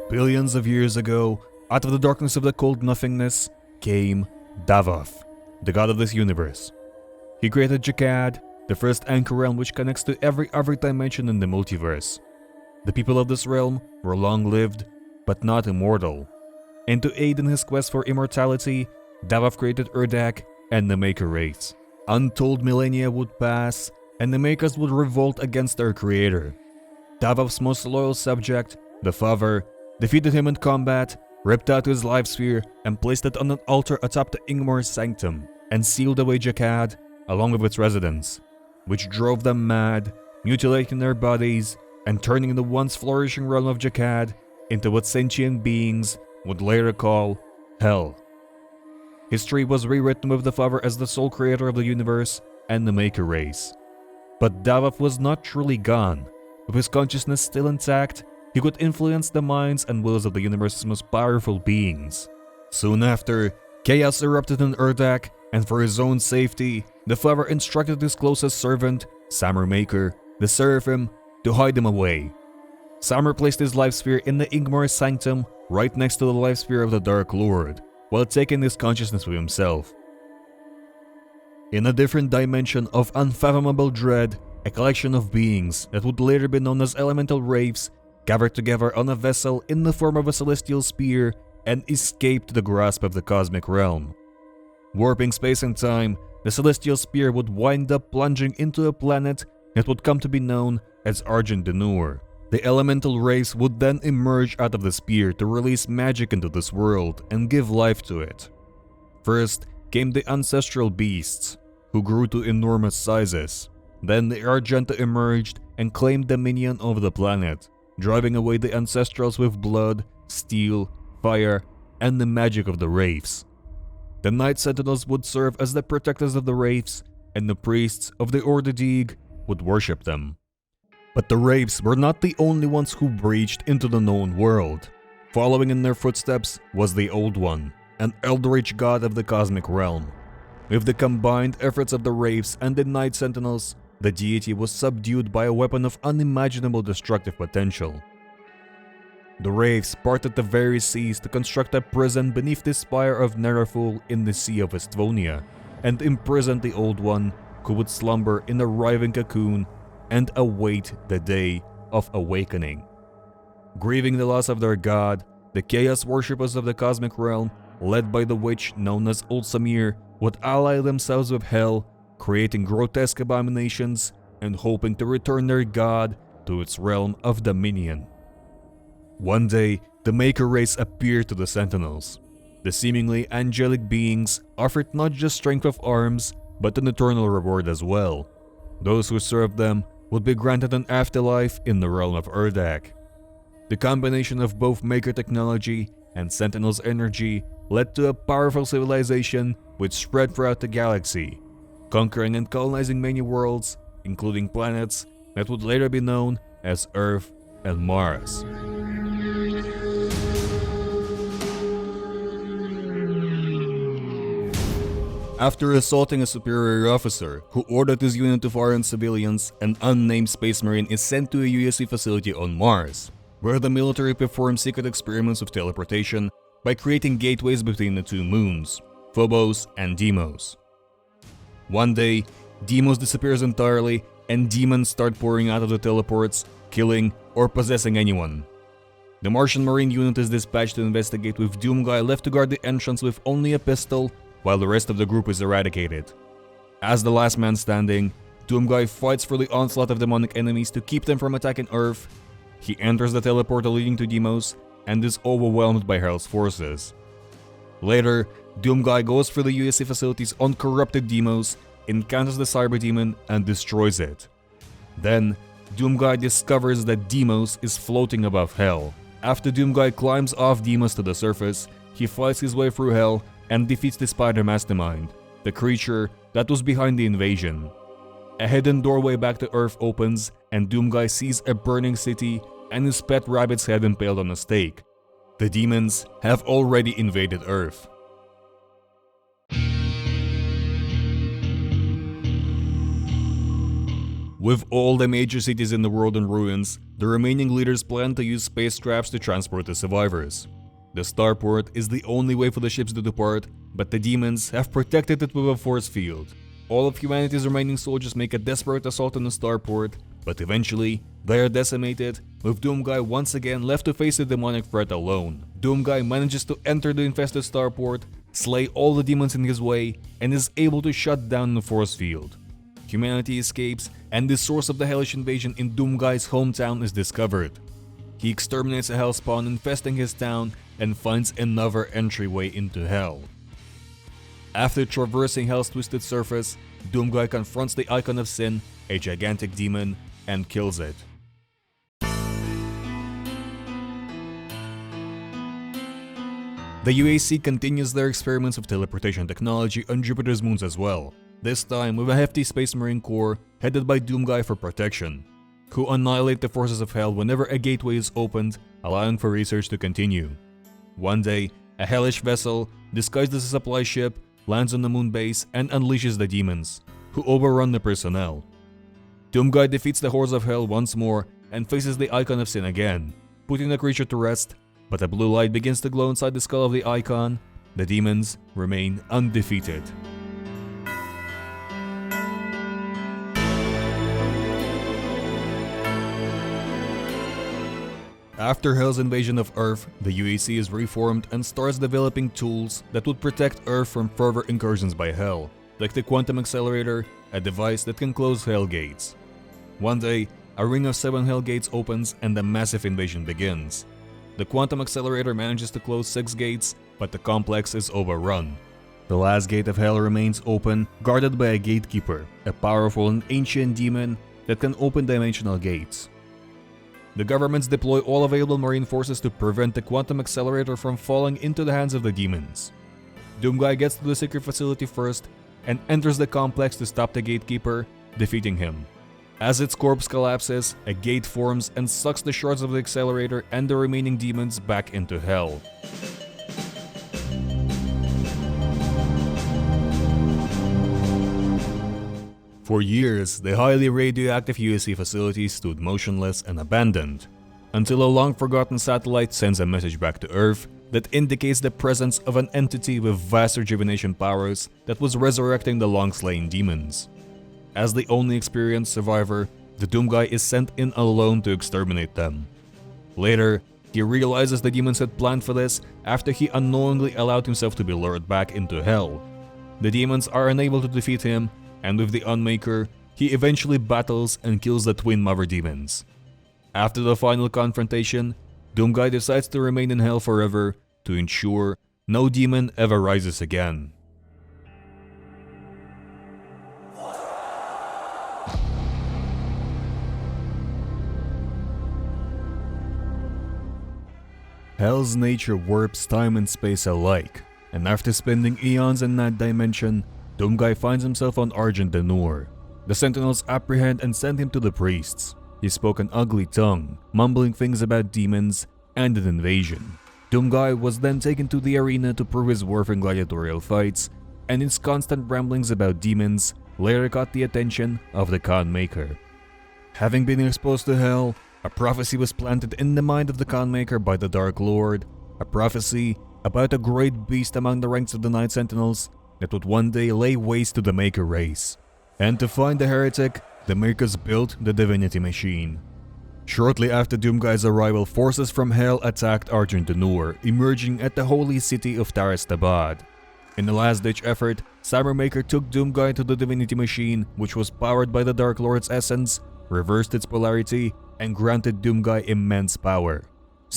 Billions of years ago, out of the darkness of the cold nothingness, came Davoth, the god of this universe. He created Jakad, the first anchor realm which connects to every other dimension in the multiverse. The people of this realm were long-lived, but not immortal. And to aid in his quest for immortality, Davoth created Urdak and the Maker race. Untold millennia would pass, and the Makers would revolt against their creator. Davoth's most loyal subject, the Father, defeated him in combat, ripped out his life sphere, and placed it on an altar atop the Ingmar's sanctum, and sealed away Jakad, along with its residents, which drove them mad, mutilating their bodies, and turning the once flourishing realm of Jakad into what sentient beings would later call Hell. History was rewritten with the Father as the sole creator of the universe and the Maker race. But Davoth was not truly gone. With his consciousness still intact, he could influence the minds and wills of the universe's most powerful beings. Soon after, chaos erupted in Urdak, and for his own safety, the Father instructed his closest servant, Samur Maker, the Seraphim, to hide him away. Samur placed his life sphere in the Ingmar's sanctum right next to the life sphere of the Dark Lord, while taking his consciousness with himself. In a different dimension of unfathomable dread, a collection of beings that would later be known as elemental wraiths gathered together on a vessel in the form of a celestial spear and escaped the grasp of the cosmic realm. Warping space and time, the celestial spear would wind up plunging into a planet that would come to be known as Argent Denur. The elemental race would then emerge out of the spear to release magic into this world and give life to it. First came the ancestral beasts, who grew to enormous sizes. Then the Argenta emerged and claimed dominion over the planet, driving away the ancestrals with blood, steel, fire, and the magic of the wraiths. The Night Sentinels would serve as the protectors of the wraiths, and the priests of the Ordedig would worship them. But the wraiths were not the only ones who breached into the known world. Following in their footsteps was the Old One, an eldritch god of the cosmic realm. With the combined efforts of the wraiths and the Night Sentinels, the deity was subdued by a weapon of unimaginable destructive potential. The wraiths parted the very seas to construct a prison beneath the spire of Neraful in the Sea of Estvonia, and imprisoned the Old One, who would slumber in a writhing cocoon and await the day of awakening. Grieving the loss of their god, the chaos worshippers of the cosmic realm, led by the witch known as Old Samir, would ally themselves with Hell, creating grotesque abominations and hoping to return their god to its realm of dominion. One day, the Maker race appeared to the Sentinels. The seemingly angelic beings offered not just strength of arms, but an eternal reward as well. Those who served them would be granted an afterlife in the realm of Urdak. The combination of both Maker technology and Sentinel's energy led to a powerful civilization which spread throughout the galaxy, conquering and colonizing many worlds, including planets that would later be known as Earth and Mars. After assaulting a superior officer who ordered his unit to fire on civilians, an unnamed space marine is sent to a USC facility on Mars, where the military performs secret experiments with teleportation by creating gateways between the two moons, Phobos and Deimos. One day, Deimos disappears entirely and demons start pouring out of the teleports, killing or possessing anyone. The Martian Marine unit is dispatched to investigate, with Doomguy left to guard the entrance with only a pistol, while the rest of the group is eradicated. As the last man standing, Doomguy fights for the onslaught of demonic enemies to keep them from attacking Earth. He enters the teleporter leading to Deimos and is overwhelmed by Hell's forces. Later, Doomguy goes for the USC facility's uncorrupted Deimos, encounters the Cyber Demon and destroys it. Then, Doomguy discovers that Deimos is floating above Hell. After Doomguy climbs off Deimos to the surface, he fights his way through Hell and defeats the Spider Mastermind, the creature that was behind the invasion. A hidden doorway back to Earth opens, and Doomguy sees a burning city and his pet rabbit's head impaled on a stake. The demons have already invaded Earth. With all the major cities in the world in ruins, The remaining leaders plan to use spacecrafts to transport the survivors. The starport is the only way for the ships to depart, but the demons have protected it with a force field. All of humanity's remaining soldiers make a desperate assault on the starport, but eventually, they are decimated, with Doomguy once again left to face the demonic threat alone. Doomguy manages to enter the infested starport, slay all the demons in his way, and is able to shut down the force field. Humanity escapes, and the source of the hellish invasion in Doomguy's hometown is discovered. He exterminates a hellspawn infesting his town and finds another entryway into hell. After traversing Hell's twisted surface, Doomguy confronts the Icon of Sin, a gigantic demon, and kills it. The UAC continues their experiments with teleportation technology on Jupiter's moons as well, this time with a hefty Space Marine Corps headed by Doomguy for protection, who annihilate the forces of Hell whenever a gateway is opened, allowing for research to continue. One day, a hellish vessel, disguised as a supply ship, lands on the moon base and unleashes the demons, who overrun the personnel. Doomguy defeats the hordes of Hell once more and faces the Icon of Sin again, putting the creature to rest, but a blue light begins to glow inside the skull of the Icon. The demons remain undefeated. After Hell's invasion of Earth, the UAC is reformed and starts developing tools that would protect Earth from further incursions by Hell, like the Quantum Accelerator, a device that can close Hell gates. One day, a ring of 7 Hell gates opens and a massive invasion begins. The Quantum Accelerator manages to close 6 gates, but the complex is overrun. The last gate of Hell remains open, guarded by a gatekeeper, a powerful and ancient demon that can open dimensional gates. The governments deploy all available Marine forces to prevent the Quantum Accelerator from falling into the hands of the demons. Doomguy gets to the secret facility first and enters the complex to stop the gatekeeper, defeating him. As its corpse collapses, a gate forms and sucks the shards of the accelerator and the remaining demons back into Hell. For years, the highly radioactive UAC facility stood motionless and abandoned, until a long-forgotten satellite sends a message back to Earth that indicates the presence of an entity with vast rejuvenation powers that was resurrecting the long-slain demons. As the only experienced survivor, the Doomguy is sent in alone to exterminate them. Later, he realizes the demons had planned for this after he unknowingly allowed himself to be lured back into Hell. The demons are unable to defeat him, and with the Unmaker, he eventually battles and kills the twin mother demons. After the final confrontation, Doomguy decides to remain in Hell forever to ensure no demon ever rises again. Hell's nature warps time and space alike, and after spending eons in that dimension, Doomguy finds himself on Argent Denur. The Sentinels apprehend and send him to the priests. He spoke an ugly tongue, mumbling things about demons and an invasion. Doomguy was then taken to the arena to prove his worth in gladiatorial fights, and his constant ramblings about demons later caught the attention of the Khan Maker. Having been exposed to Hell, a prophecy was planted in the mind of the Khan Maker by the Dark Lord, a prophecy about a great beast among the ranks of the Night Sentinels that would one day lay waste to the Maker race. And to find the heretic, the Makers built the Divinity Machine. Shortly after Doomguy's arrival, forces from Hell attacked Argent Denur, emerging at the holy city of Taristabad. In a last-ditch effort, Maker took Doomguy to the Divinity Machine, which was powered by the Dark Lord's essence, reversed its polarity, and granted Doomguy immense power.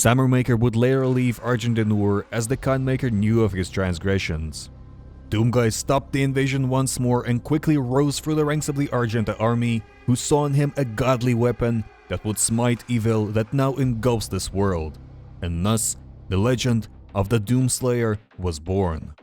Maker would later leave Argent Denur as the Khan Maker knew of his transgressions. Doomguy stopped the invasion once more and quickly rose through the ranks of the Argenta army, who saw in him a godly weapon that would smite evil that now engulfs this world. And thus, the legend of the Doomslayer was born.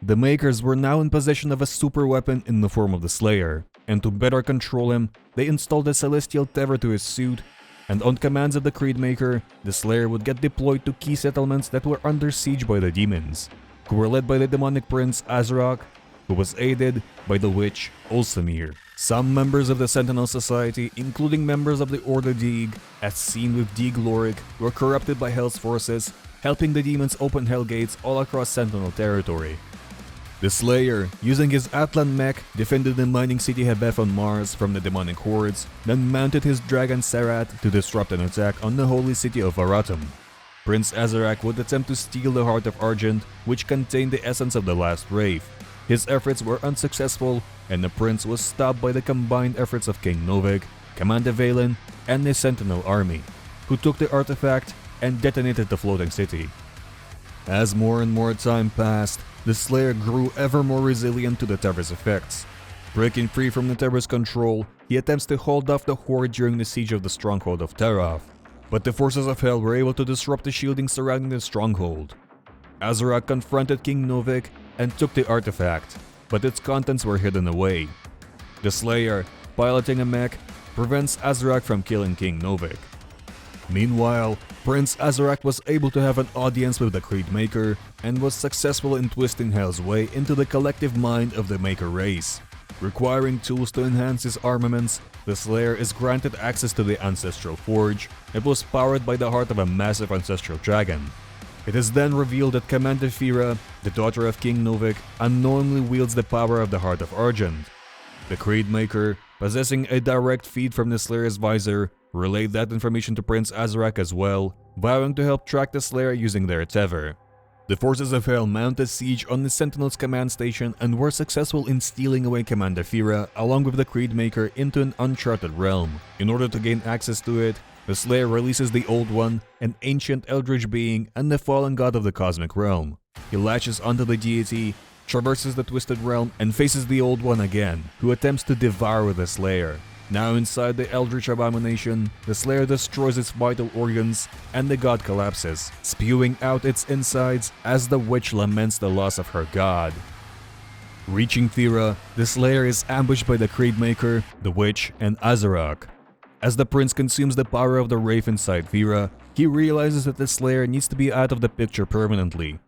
The Makers were now in possession of a super weapon in the form of the Slayer, and to better control him, they installed a celestial tether to his suit, and on commands of the Creedmaker, the Slayer would get deployed to key settlements that were under siege by the demons, who were led by the demonic prince Azrak, who was aided by the witch Ulsamir. Some members of the Sentinel Society, including members of the Order Deeg, as seen with Deeg Lorik, were corrupted by Hell's forces, helping the demons open Hell gates all across Sentinel territory. The Slayer, using his Atlan mech, defended the mining city Hebeth on Mars from the demonic hordes, then mounted his dragon Serat to disrupt an attack on the holy city of Varatum. Prince Azarak would attempt to steal the Heart of Argent, which contained the essence of the last Wraith. His efforts were unsuccessful, and the prince was stopped by the combined efforts of King Novik, Commander Valen, and the Sentinel army, who took the artifact and detonated the floating city. As more and more time passed, the Slayer grew ever more resilient to the Tether's effects. Breaking free from the Tether's control, he attempts to hold off the Horde during the siege of the stronghold of Terath, but the forces of Hell were able to disrupt the shielding surrounding the stronghold. Azarak confronted King Novik and took the artifact, but its contents were hidden away. The Slayer, piloting a mech, prevents Azarak from killing King Novik. Meanwhile, Prince Azarak was able to have an audience with the Creedmaker and was successful in twisting Hell's way into the collective mind of the Maker race. Requiring tools to enhance his armaments, the Slayer is granted access to the Ancestral Forge that was powered by the heart of a massive ancestral dragon. It is then revealed that Commander Fira, the daughter of King Novik, unknowingly wields the power of the Heart of Argent. The Creedmaker, possessing a direct feed from the Slayer's visor, relayed that information to Prince Azarak as well, vowing to help track the Slayer using their tether. The forces of Hell mounted siege on the Sentinel's command station and were successful in stealing away Commander Fira along with the Creedmaker into an uncharted realm. In order to gain access to it, the Slayer releases the Old One, an ancient eldritch being and the fallen god of the cosmic realm. He latches onto the deity, traverses the twisted realm, and faces the Old One again, who attempts to devour the Slayer. Now inside the Eldritch Abomination, the Slayer destroys its vital organs, and the god collapses, spewing out its insides as the witch laments the loss of her god. Reaching Thera, the Slayer is ambushed by the Creedmaker, the witch, and Azarak. As the prince consumes the power of the Wraith inside Thera, he realizes that the Slayer needs to be out of the picture permanently.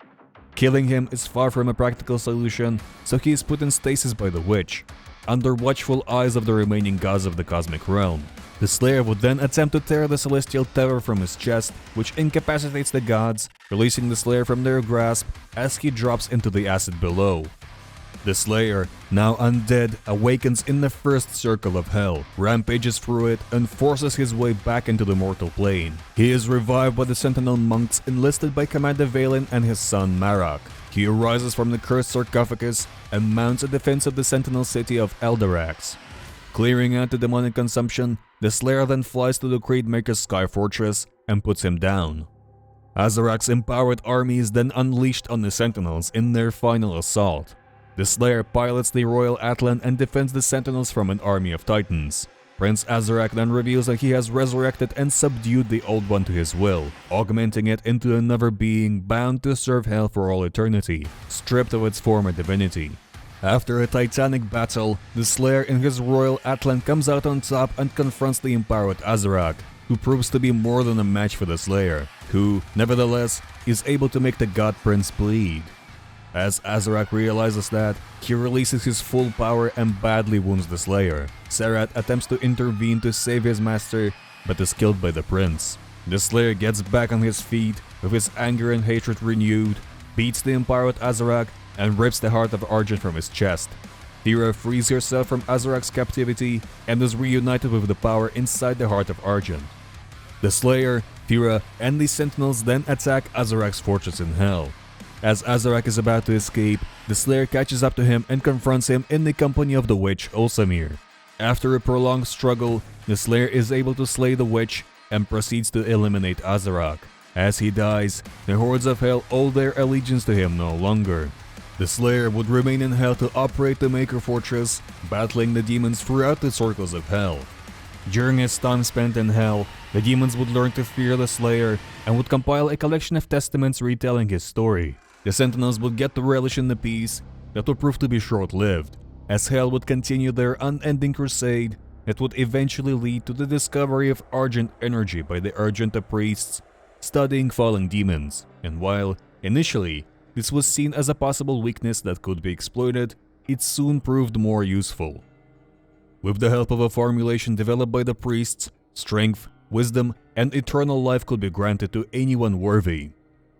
Killing him is far from a practical solution, so he is put in stasis by the witch, under watchful eyes of the remaining gods of the cosmic realm. The Slayer would then attempt to tear the celestial tether from his chest, which incapacitates the gods, releasing the Slayer from their grasp as he drops into the acid below. The Slayer, now undead, awakens in the first circle of Hell, rampages through it, and forces his way back into the mortal plane. He is revived by the Sentinel monks enlisted by Commander Valen and his son Marak. He arises from the cursed sarcophagus and mounts a defense of the Sentinel city of Eldarax. Clearing out the demonic consumption, the Slayer then flies to the Creedmaker's Sky Fortress and puts him down. Azarak's empowered army is then unleashed on the Sentinels in their final assault. The Slayer pilots the Royal Atlan and defends the Sentinels from an army of Titans. Prince Azarak then reveals that he has resurrected and subdued the Old One to his will, augmenting it into another being bound to serve Hell for all eternity, stripped of its former divinity. After a titanic battle, the Slayer in his Royal Atlan comes out on top and confronts the empowered Azarak, who proves to be more than a match for the Slayer, who, nevertheless, is able to make the God Prince bleed. As Azarak realizes that, he releases his full power and badly wounds the Slayer. Serat attempts to intervene to save his master, but is killed by the prince. The Slayer gets back on his feet, with his anger and hatred renewed, beats the empowered Azarak, and rips the Heart of Argent from his chest. Thera frees herself from Azarak's captivity and is reunited with the power inside the Heart of Argent. The Slayer, Thera, and the Sentinels then attack Azarak's fortress in Hell. As Azarak is about to escape, the Slayer catches up to him and confronts him in the company of the witch Olsamir. After a prolonged struggle, the Slayer is able to slay the witch and proceeds to eliminate Azarak. As he dies, the hordes of Hell owe their allegiance to him no longer. The Slayer would remain in Hell to operate the Maker Fortress, battling the demons throughout the circles of Hell. During his time spent in Hell, the demons would learn to fear the Slayer and would compile a collection of testaments retelling his story. The Sentinels would get to relish in the peace that would prove to be short-lived, as Hell would continue their unending crusade that would eventually lead to the discovery of Argent energy by the Argenta priests studying fallen demons, and while, initially, this was seen as a possible weakness that could be exploited, it soon proved more useful. With the help of a formulation developed by the priests, strength, wisdom, and eternal life could be granted to anyone worthy.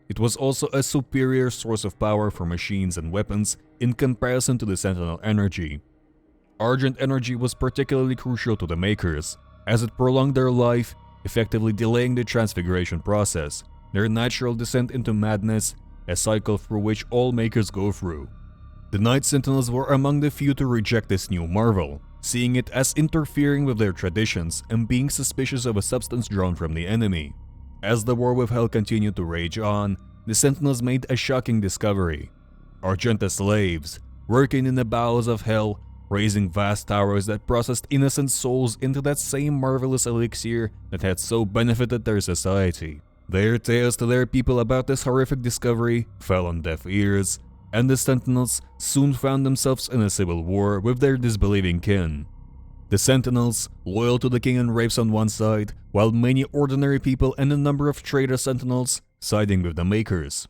It was also a superior source of power for machines and weapons in comparison to the Sentinel energy. Argent energy was particularly crucial to the makers, as it prolonged their life, effectively delaying the transfiguration process, their natural descent into madness, a cycle through which all makers go through. The Night Sentinels were among the few to reject this new marvel, seeing it as interfering with their traditions and being suspicious of a substance drawn from the enemy. As the war with Hell continued to rage on, the Sentinels made a shocking discovery. Argenta slaves, working in the bowels of Hell, raising vast towers that processed innocent souls into that same marvelous elixir that had so benefited their society. Their tales to their people about this horrific discovery fell on deaf ears, and the Sentinels soon found themselves in a civil war with their disbelieving kin. The Sentinels, loyal to the king and rapes on one side, while many ordinary people and a number of traitor Sentinels siding with the Makers.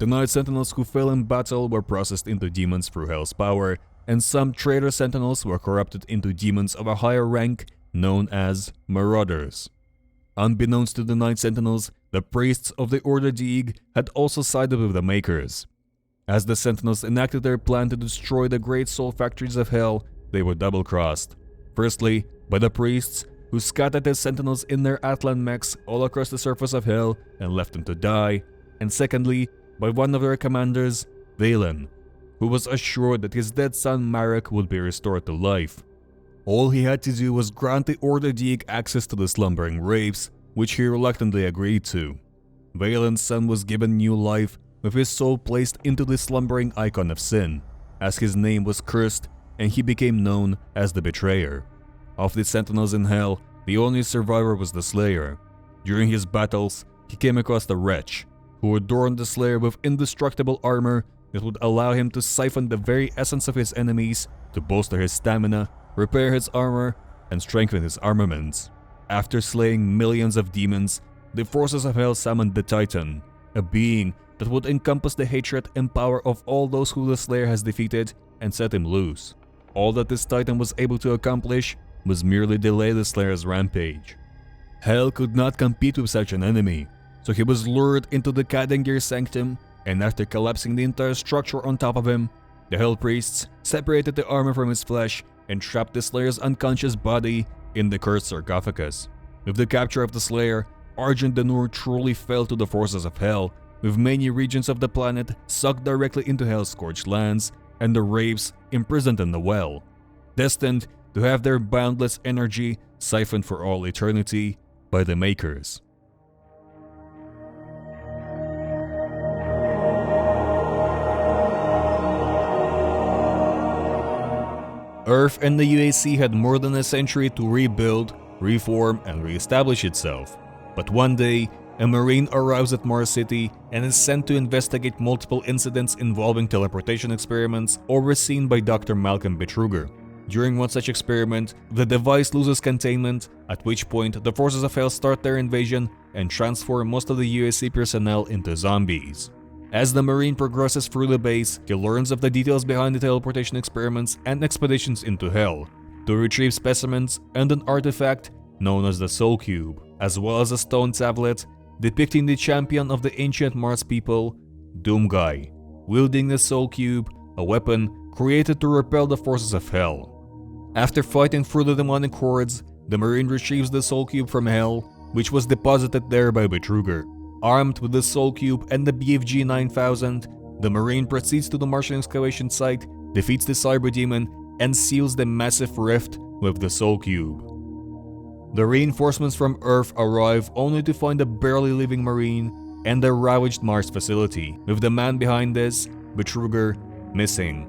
The Night Sentinels who fell in battle were processed into demons through Hell's power, and some traitor Sentinels were corrupted into demons of a higher rank known as Marauders. Unbeknownst to the Night Sentinels, the priests of the Order Deeg had also sided with the Makers. As the Sentinels enacted their plan to destroy the great soul factories of Hell, they were double-crossed. Firstly, by the priests, who scattered the Sentinels in their Atlan mechs all across the surface of Hell and left them to die, and secondly, by one of their commanders, Valen, who was assured that his dead son Marek would be restored to life. All he had to do was grant the Order Deeg access to the slumbering wraiths, which he reluctantly agreed to. Valen's son was given new life, with his soul placed into the slumbering icon of sin, as his name was cursed and he became known as the Betrayer. Of the Sentinels in Hell, the only survivor was the Slayer. During his battles, he came across the Wretch, who adorned the Slayer with indestructible armor that would allow him to siphon the very essence of his enemies to bolster his stamina, repair his armor, and strengthen his armaments. After slaying millions of demons, the forces of Hell summoned the Titan, a being that would encompass the hatred and power of all those who the Slayer has defeated and set him loose. All that this Titan was able to accomplish was merely delay the Slayer's rampage. Hell could not compete with such an enemy, so he was lured into the Kadengir Sanctum, and after collapsing the entire structure on top of him, the Hell Priests separated the armor from his flesh and trapped the Slayer's unconscious body in the cursed sarcophagus. With the capture of the Slayer, Argent Danur truly fell to the forces of Hell, with many regions of the planet sucked directly into Hell's scorched lands, and the wraiths imprisoned in the well, destined to have their boundless energy siphoned for all eternity by the Makers. Earth and the UAC had more than a century to rebuild, reform, and re-establish itself. But one day, a Marine arrives at Mars City and is sent to investigate multiple incidents involving teleportation experiments overseen by Dr. Malcolm Betruger. During one such experiment, the device loses containment, at which point the forces of Hell start their invasion and transform most of the UAC personnel into zombies. As the Marine progresses through the base, he learns of the details behind the teleportation experiments and expeditions into Hell, to retrieve specimens and an artifact known as the Soul Cube, as well as a stone tablet depicting the champion of the ancient Mars people, Doomguy, wielding the Soul Cube, a weapon created to repel the forces of Hell. After fighting through the demonic hordes, the Marine retrieves the Soul Cube from Hell, which was deposited there by Betruger. Armed with the Soul Cube and the BFG 9000, the Marine proceeds to the Martian excavation site, defeats the Cyber Demon, and seals the massive rift with the Soul Cube. The reinforcements from Earth arrive only to find a barely living Marine and a ravaged Mars facility, with the man behind this, Betruger, missing,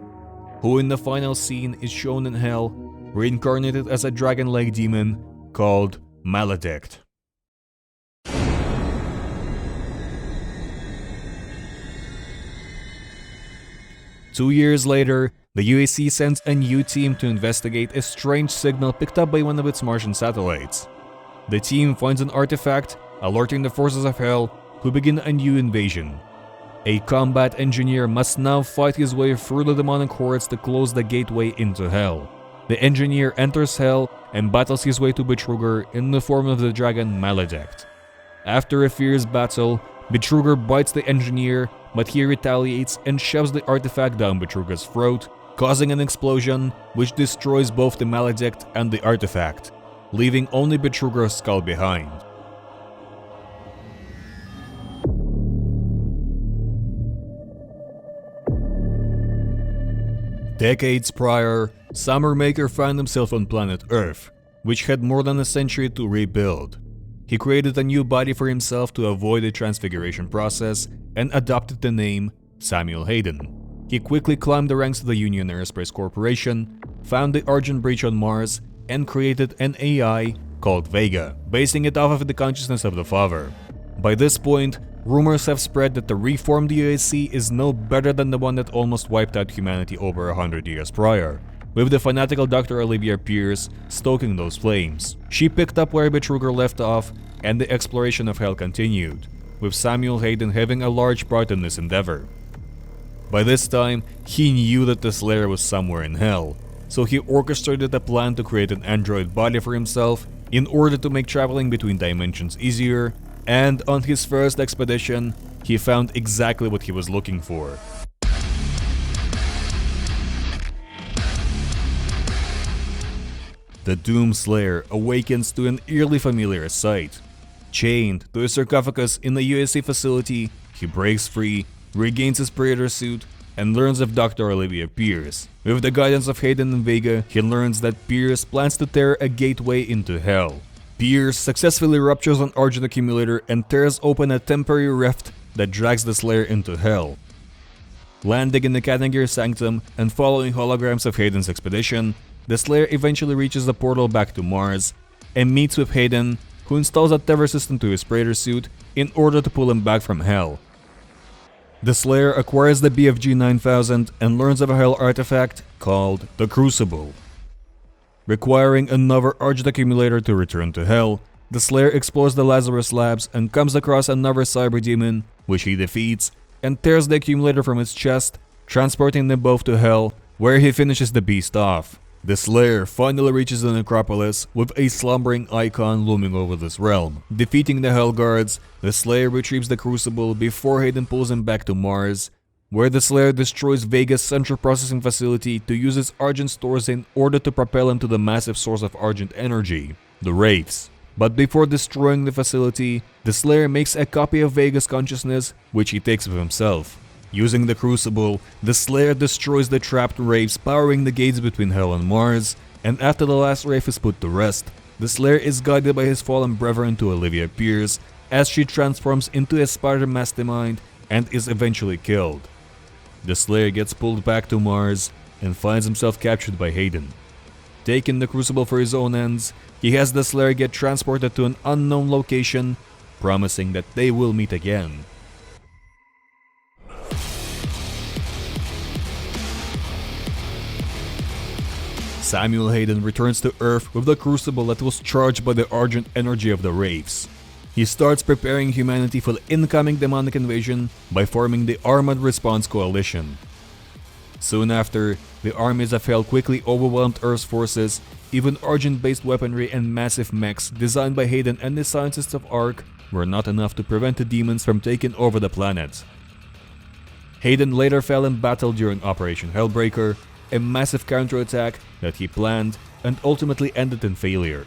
who in the final scene is shown in Hell, reincarnated as a dragon-like demon called Maledict. Two years later, the UAC sends a new team to investigate a strange signal picked up by one of its Martian satellites. The team finds an artifact, alerting the forces of Hell, who begin a new invasion. A combat engineer must now fight his way through the demonic hordes to close the gateway into Hell. the engineer enters Hell and battles his way to Betrugger in the form of the dragon Maledict. After a fierce battle, Betrugger bites the engineer, but he retaliates and shoves the artifact down Betrugger's throat, causing an explosion which destroys both the Maledict and the artifact, leaving only Betrugger's skull behind. Decades prior, Summermaker found himself on planet Earth, which had more than a century to rebuild. He created a new body for himself to avoid the transfiguration process and adopted the name Samuel Hayden. He quickly climbed the ranks of the Union Aerospace Corporation, found the Argent Breach on Mars, and created an AI called Vega, basing it off of the consciousness of the father. By this point, rumors have spread that the reformed UAC is no better than the one that almost wiped out humanity over 100 years prior, with the fanatical Dr. Olivia Pierce stoking those flames. She picked up where Betrugger left off, and the exploration of Hell continued, with Samuel Hayden having a large part in this endeavor. By this time, he knew that the Slayer was somewhere in Hell, so he orchestrated a plan to create an android body for himself in order to make traveling between dimensions easier, and on his first expedition, he found exactly what he was looking for. The Doom Slayer awakens to an eerily familiar sight. Chained to a sarcophagus in the USC facility, he breaks free, regains his Predator suit, and learns of Dr. Olivia Pierce. With the guidance of Hayden and Vega, he learns that Pierce plans to tear a gateway into Hell. Pierce successfully ruptures an Argent accumulator and tears open a temporary rift that drags the Slayer into Hell. Landing in the Katangir Sanctum and following holograms of Hayden's expedition, the Slayer eventually reaches the portal back to Mars and meets with Hayden, who installs a tether system to his Predator suit in order to pull him back from Hell. The Slayer acquires the BFG 9000 and learns of a Hell artifact called the Crucible. Requiring another Argent accumulator to return to Hell, the Slayer explores the Lazarus Labs and comes across another Cyber Demon, which he defeats, and tears the accumulator from its chest, transporting them both to Hell, where he finishes the beast off. The Slayer finally reaches the Necropolis with a slumbering icon looming over this realm. Defeating the Hell Guards, the Slayer retrieves the Crucible before Hayden pulls him back to Mars, where the Slayer destroys Vega's central processing facility to use its Argent stores in order to propel him to the massive source of Argent energy, the Wraiths. But before destroying the facility, the Slayer makes a copy of Vega's consciousness, which he takes with himself. Using the Crucible, the Slayer destroys the trapped Wraiths powering the gates between Hell and Mars, and after the last Wraith is put to rest, the Slayer is guided by his fallen brethren to Olivia Pierce as she transforms into a spider mastermind and is eventually killed. The Slayer gets pulled back to Mars and finds himself captured by Hayden. Taking the Crucible for his own ends, he has the Slayer get transported to an unknown location, promising that they will meet again. Samuel Hayden returns to Earth with the Crucible that was charged by the Argent energy of the Wraiths. He starts preparing humanity for the incoming demonic invasion by forming the Armored Response Coalition. Soon after, the armies of Hell quickly overwhelmed Earth's forces. Even Argent-based weaponry and massive mechs designed by Hayden and the scientists of Ark were not enough to prevent the demons from taking over the planet. Hayden later fell in battle during Operation Hellbreaker, a massive counterattack that he planned and ultimately ended in failure.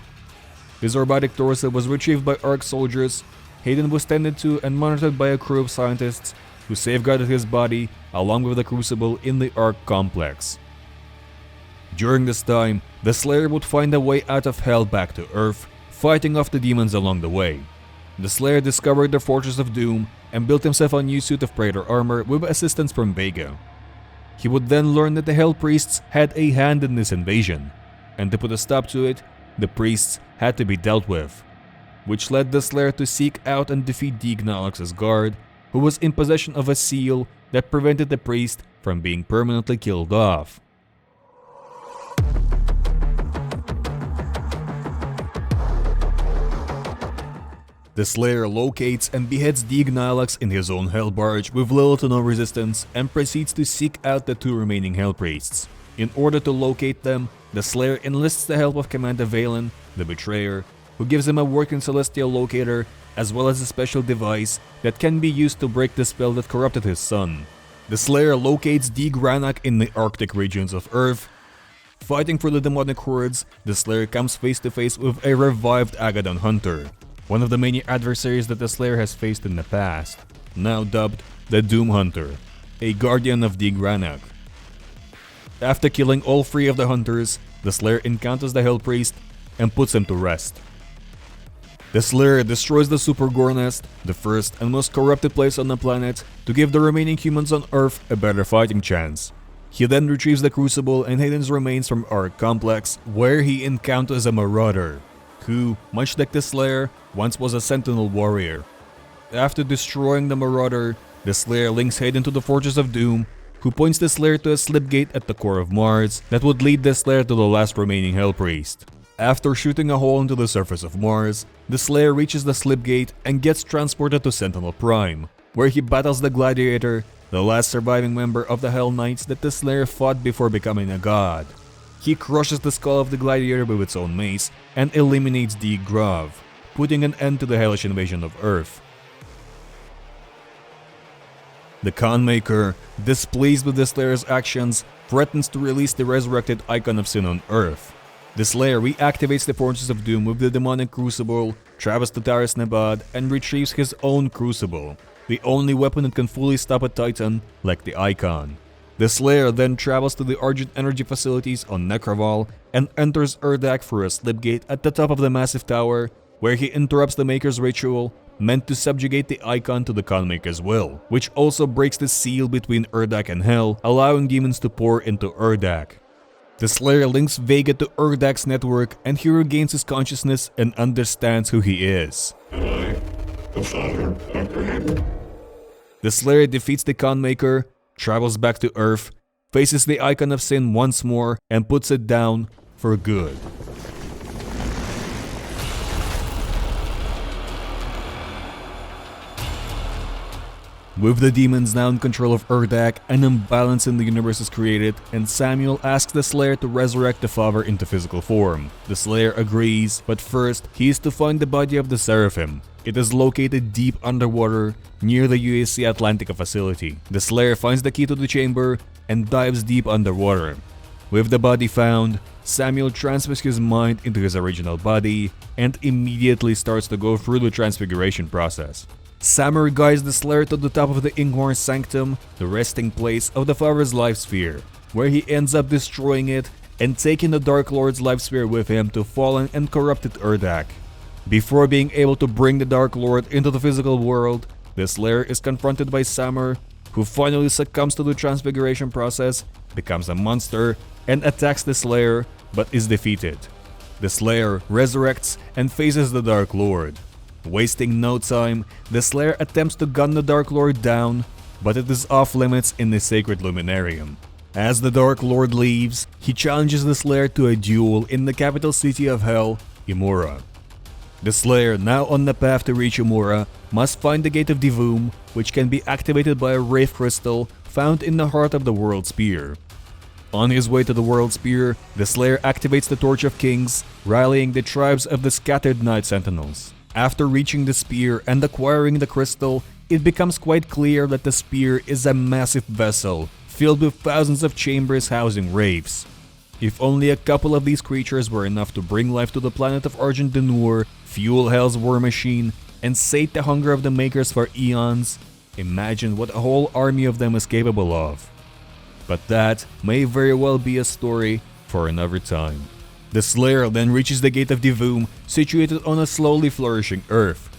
His robotic torso was retrieved by Ark soldiers. Hayden was tended to and monitored by a crew of scientists who safeguarded his body along with the Crucible in the Ark complex. During this time, the Slayer would find a way out of Hell back to Earth, fighting off the demons along the way. The Slayer discovered the Fortress of Doom and built himself a new suit of Predator armor with assistance from Vega. He would then learn that the Hell Priests had a hand in this invasion, and to put a stop to it, the priests had to be dealt with, which led the Slayer to seek out and defeat Deagnalex's guard, who was in possession of a seal that prevented the priest from being permanently killed off. The Slayer locates and beheads Deagnalex in his own Hell barge with little to no resistance and proceeds to seek out the two remaining Hell Priests. In order to locate them, the Slayer enlists the help of Commander Valen, the Betrayer, who gives him a working celestial locator as well as a special device that can be used to break the spell that corrupted his son. The Slayer locates D. Granak in the Arctic regions of Earth. Fighting for the demonic hordes, the Slayer comes face to face with a revived Agadon Hunter, one of the many adversaries that the Slayer has faced in the past, now dubbed the Doom Hunter, a guardian of D. Granak. After killing all three of the hunters, the Slayer encounters the Hell Priest and puts him to rest. The Slayer destroys the Super Gore Nest, the first and most corrupted place on the planet, to give the remaining humans on Earth a better fighting chance. He then retrieves the Crucible and hidden remains from Ark Complex, where he encounters a Marauder, who, much like the Slayer, once was a Sentinel warrior. After destroying the Marauder, the Slayer links Hayden to the Fortress of Doom, who points the Slayer to a slipgate at the core of Mars that would lead the Slayer to the last remaining Hell Priest. After shooting a hole into the surface of Mars, the Slayer reaches the slipgate and gets transported to Sentinel Prime, where he battles the Gladiator, the last surviving member of the Hell Knights that the Slayer fought before becoming a god. He crushes the skull of the Gladiator with its own mace and eliminates D. Grov, putting an end to the hellish invasion of Earth. The Khanmaker, displeased with the Slayer's actions, threatens to release the resurrected Icon of Sin on Earth. The Slayer reactivates the Fortress of Doom with the demonic Crucible, travels to Taris Nebad, and retrieves his own Crucible, the only weapon that can fully stop a Titan, like the Icon. The Slayer then travels to the Argent Energy facilities on Necraval and enters Urdak through a slipgate at the top of the massive tower, where he interrupts the Maker's ritual, meant to subjugate the Icon to the Khanmaker's will, which also breaks the seal between Urdak and Hell, allowing demons to pour into Urdak. The Slayer links Vega to Urdak's network and he regains his consciousness and understands who he is. I, the Father, comprehend. The Slayer defeats the Khanmaker, travels back to Earth, faces the Icon of Sin once more, and puts it down for good. With the demons now in control of Urdak, an imbalance in the universe is created, and Samuel asks the Slayer to resurrect the Father into physical form. The Slayer agrees, but first, he is to find the body of the Seraphim. It is located deep underwater, near the UAC Atlantica facility. The Slayer finds the key to the chamber, and dives deep underwater. With the body found, Samuel transfers his mind into his original body, and immediately starts to go through the transfiguration process. Samuel guides the Slayer to the top of the Inghorn Sanctum, the resting place of the Father's life sphere, where he ends up destroying it and taking the Dark Lord's life sphere with him to fallen and corrupted Urdak. Before being able to bring the Dark Lord into the physical world, the Slayer is confronted by Samur, who finally succumbs to the transfiguration process, becomes a monster, and attacks the Slayer, but is defeated. The Slayer resurrects and faces the Dark Lord. Wasting no time, the Slayer attempts to gun the Dark Lord down, but it is off limits in the Sacred Luminarium. As the Dark Lord leaves, he challenges the Slayer to a duel in the capital city of Hell, Imura. The Slayer, now on the path to reach Imura, must find the Gate of Divum, which can be activated by a Wraith Crystal found in the heart of the World Spear. On his way to the World Spear, the Slayer activates the Torch of Kings, rallying the tribes of the scattered Night Sentinels. After reaching the spear and acquiring the crystal, it becomes quite clear that the spear is a massive vessel filled with thousands of chambers housing wraiths. If only a couple of these creatures were enough to bring life to the planet of Argent Denur, fuel Hell's war machine, and sate the hunger of the Makers for eons, imagine what a whole army of them is capable of. But that may very well be a story for another time. The Slayer then reaches the Gate of Divum, situated on a slowly flourishing Earth.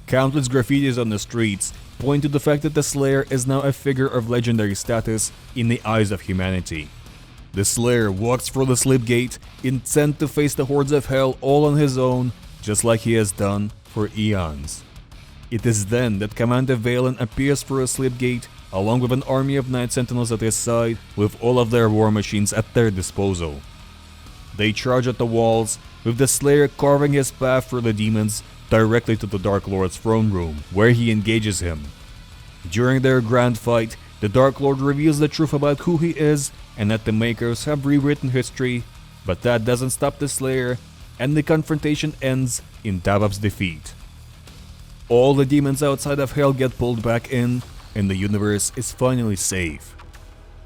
Countless graffitis on the streets point to the fact that the Slayer is now a figure of legendary status in the eyes of humanity. The Slayer walks through the Slipgate, intent to face the hordes of Hell all on his own, just like he has done for eons. It is then that Commander Valen appears through a Slipgate, along with an army of Night Sentinels at his side, with all of their war machines at their disposal. They charge at the walls, with the Slayer carving his path through the demons directly to the Dark Lord's throne room, where he engages him. During their grand fight, The Dark Lord reveals the truth about who he is and that the Makers have rewritten history, but that doesn't stop the Slayer, and the confrontation ends in Davav's defeat. All the demons outside of Hell get pulled back in, and the universe is finally safe.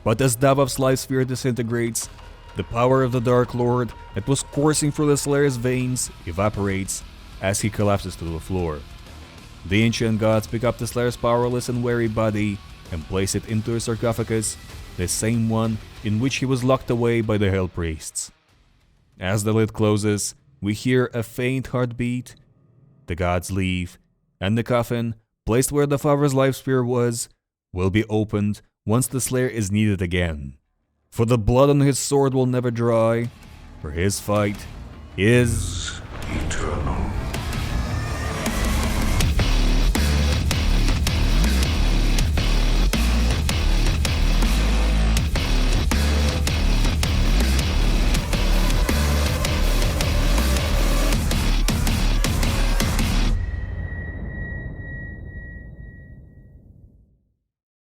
But as Davav's life sphere disintegrates, the power of the Dark Lord that was coursing through the Slayer's veins evaporates as he collapses to the floor. The ancient gods pick up the Slayer's powerless and weary body and place it into a sarcophagus, the same one in which he was locked away by the Hell Priests. As the lid closes, we hear a faint heartbeat, the gods leave, and the coffin, placed where the Father's life sphere was, will be opened once the Slayer is needed again. For the blood on his sword will never dry, for his fight is